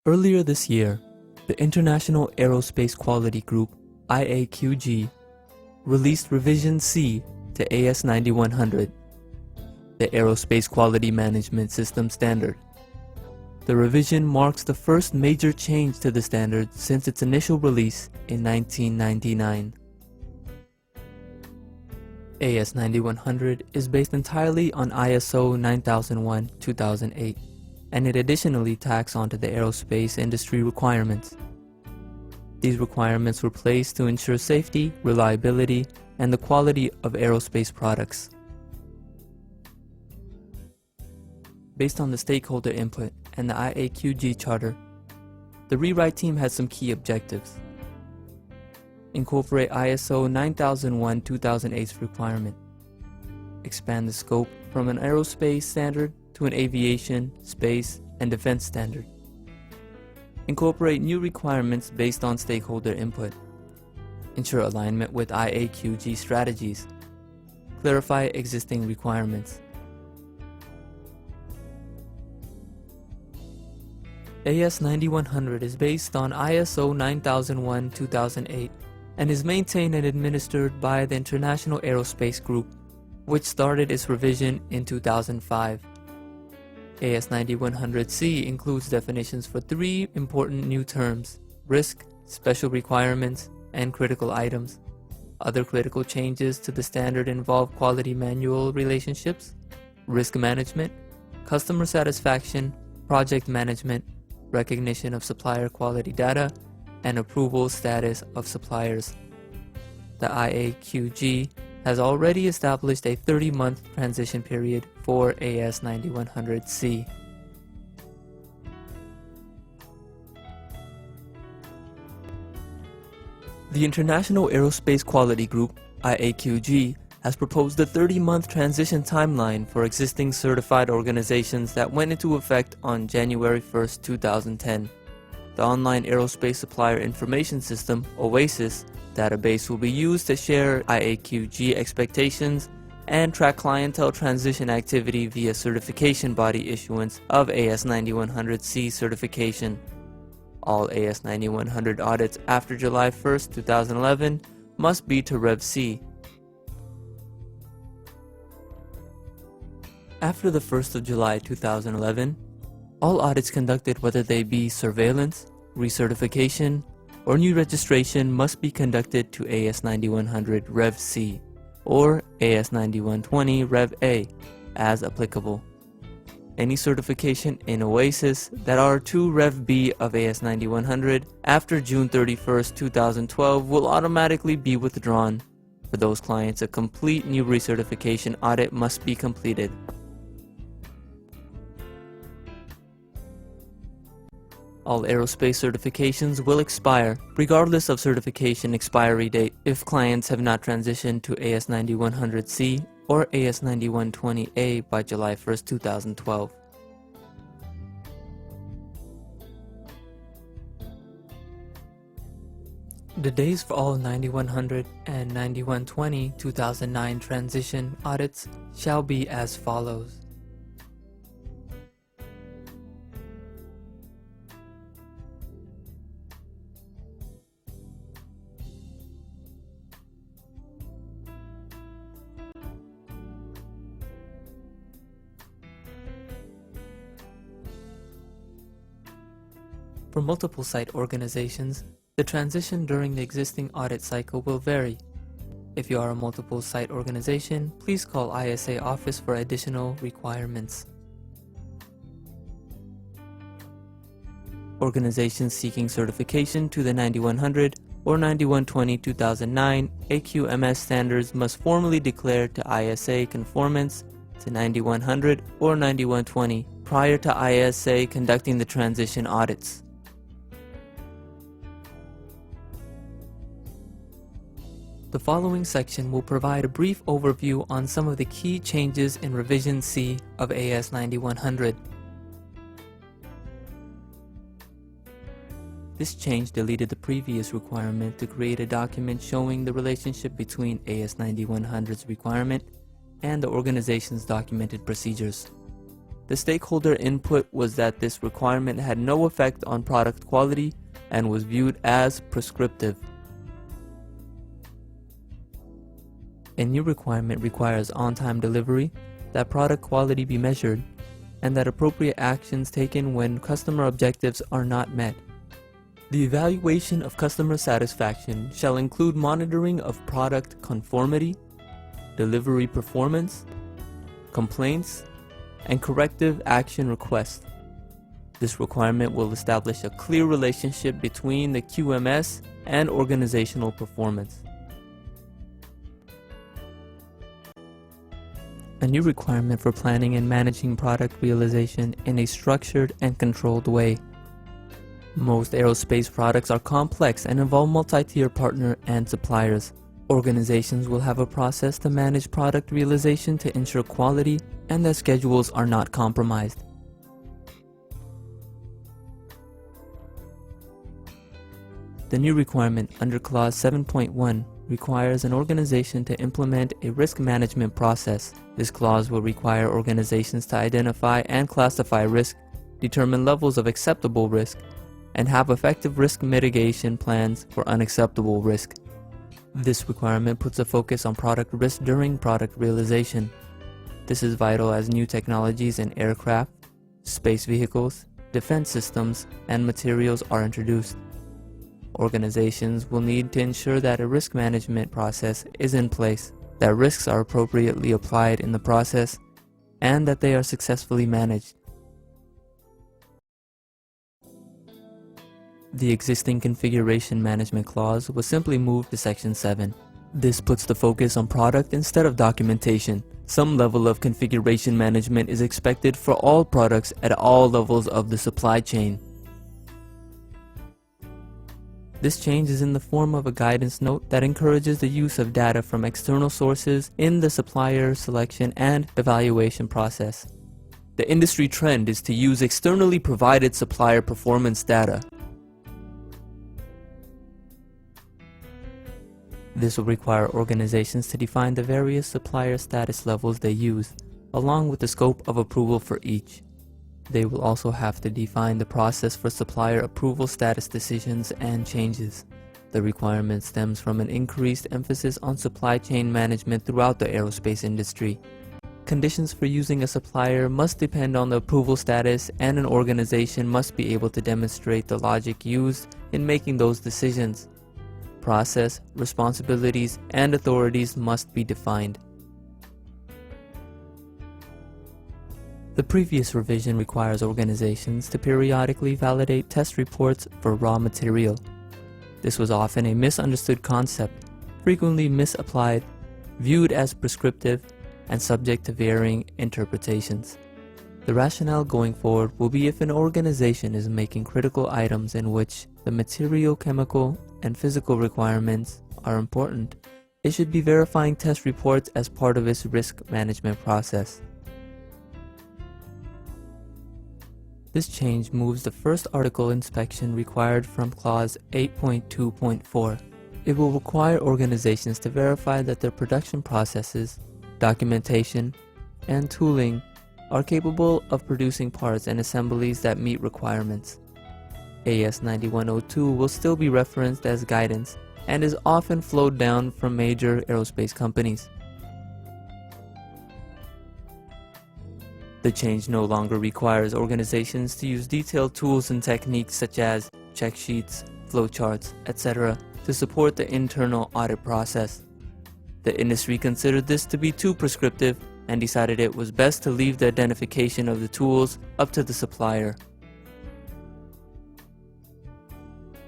Earlier this year, the International Aerospace Quality Group, IAQG, released Revision C to AS9100, the Aerospace Quality Management System standard. The revision marks the first major change to the standard since its initial release in 1999. AS9100 is based entirely on ISO 9001-2008, and it additionally tacks onto the aerospace industry requirements. These requirements were placed to ensure safety, reliability, and the quality of aerospace products. Based on the stakeholder input and the IAQG charter, the rewrite team has some key objectives. Incorporate ISO 9001-2008's requirement. Expand the scope from an aerospace standard to an aviation, space, and defense standard. Incorporate new requirements based on stakeholder input. Ensure alignment with IAQG strategies. Clarify existing requirements. AS9100 is based on ISO 9001-2008 and is maintained and administered by the International Aerospace Group, which started its revision in 2005. AS9100C includes definitions for three important new terms: risk, special requirements, and critical items. Other critical changes to the standard involve quality manual relationships, risk management, customer satisfaction, project management, recognition of supplier quality data, and approval status of suppliers. The IAQG has already established a 30-month transition period for AS9100C. The International Aerospace Quality Group, IAQG, has proposed a 30-month transition timeline for existing certified organizations that went into effect on January 1, 2010. The Online Aerospace Supplier Information System, OASIS, database will be used to share IAQG expectations and track clientele transition activity via certification body issuance of AS9100C certification. All AS9100 audits after July 1, 2011 must be to Rev C. After the 1st of July 2011, all audits conducted, whether they be surveillance, recertification, or new registration, must be conducted to AS9100 Rev C or AS9120 Rev A as applicable. Any certification in OASIS that are to Rev B of AS9100 after June 31, 2012 will automatically be withdrawn. For those clients, a complete new recertification audit must be completed. All aerospace certifications will expire, regardless of certification expiry date, if clients have not transitioned to AS9100C or AS9120A by July 1, 2012. The days for all 9100 and 9120-2009 transition audits shall be as follows. For multiple site organizations, the transition during the existing audit cycle will vary. If you are a multiple site organization, please call ISA office for additional requirements. Organizations seeking certification to the 9100 or 9120-2009 AQMS standards must formally declare to ISA conformance to 9100 or 9120 prior to ISA conducting the transition audits. The following section will provide a brief overview on some of the key changes in Revision C of AS9100. This change deleted the previous requirement to create a document showing the relationship between AS9100's requirement and the organization's documented procedures. The stakeholder input was that this requirement had no effect on product quality and was viewed as prescriptive. A new requirement requires on-time delivery, that product quality be measured, and that appropriate actions taken when customer objectives are not met. The evaluation of customer satisfaction shall include monitoring of product conformity, delivery performance, complaints, and corrective action requests. This requirement will establish a clear relationship between the QMS and organizational performance. A new requirement for planning and managing product realization in a structured and controlled way. Most aerospace products are complex and involve multi-tier partner and suppliers. Organizations will have a process to manage product realization to ensure quality and that schedules are not compromised. The new requirement under Clause 7.1 requires an organization to implement a risk management process. This clause will require organizations to identify and classify risk, determine levels of acceptable risk, and have effective risk mitigation plans for unacceptable risk. This requirement puts a focus on product risk during product realization. This is vital as new technologies in aircraft, space vehicles, defense systems, and materials are introduced. Organizations will need to ensure that a risk management process is in place, that risks are appropriately applied in the process, and that they are successfully managed. The existing configuration management clause was simply moved to Section 7. This puts the focus on product instead of documentation. Some level of configuration management is expected for all products at all levels of the supply chain. This change is in the form of a guidance note that encourages the use of data from external sources in the supplier selection and evaluation process. The industry trend is to use externally provided supplier performance data. This will require organizations to define the various supplier status levels they use, along with the scope of approval for each. They will also have to define the process for supplier approval status decisions and changes. The requirement stems from an increased emphasis on supply chain management throughout the aerospace industry. Conditions for using a supplier must depend on the approval status, and an organization must be able to demonstrate the logic used in making those decisions. Process, responsibilities, and authorities must be defined. The previous revision requires organizations to periodically validate test reports for raw material. This was often a misunderstood concept, frequently misapplied, viewed as prescriptive, and subject to varying interpretations. The rationale going forward will be if an organization is making critical items in which the material, chemical, and physical requirements are important, it should be verifying test reports as part of its risk management process. This change moves the first article inspection required from Clause 8.2.4. It will require organizations to verify that their production processes, documentation, and tooling are capable of producing parts and assemblies that meet requirements. AS9100 will still be referenced as guidance and is often flowed down from major aerospace companies. The change no longer requires organizations to use detailed tools and techniques such as check sheets, flowcharts, etc. to support the internal audit process. The industry considered this to be too prescriptive and decided it was best to leave the identification of the tools up to the supplier.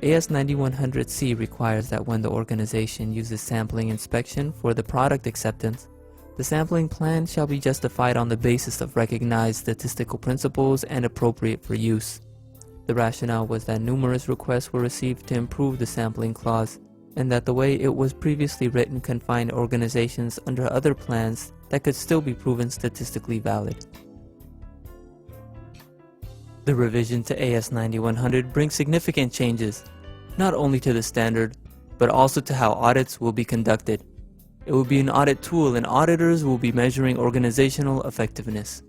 AS9100C requires that when the organization uses sampling inspection for the product acceptance, the sampling plan shall be justified on the basis of recognized statistical principles and appropriate for use. The rationale was that numerous requests were received to improve the sampling clause, and that the way it was previously written confined organizations under other plans that could still be proven statistically valid. The revision to AS9100 brings significant changes, not only to the standard, but also to how audits will be conducted. It will be an audit tool, and auditors will be measuring organizational effectiveness.